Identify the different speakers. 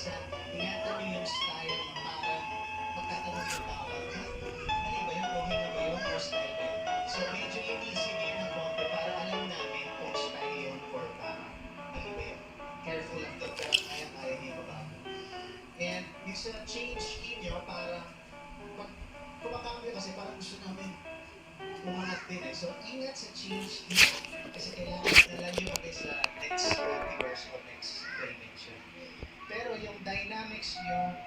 Speaker 1: minsan, ingatan nyo yung style na parang magtatanong yung tao, mali ba yun? Okay na ba yun? O style ba yun? So medyo inisip yun ng konti para alam namin kung style yun or mali ba yun? Careful lang doon, pero kaya-kaya niyo mabago. And yung sa change key nyo, parang pag kumakambyo kasi parang gusto namin umangat din eh. So ingat sa change key kasi kailangan dala nyo ulit sa next multiverse o next dimension. Pero yung dynamics nyo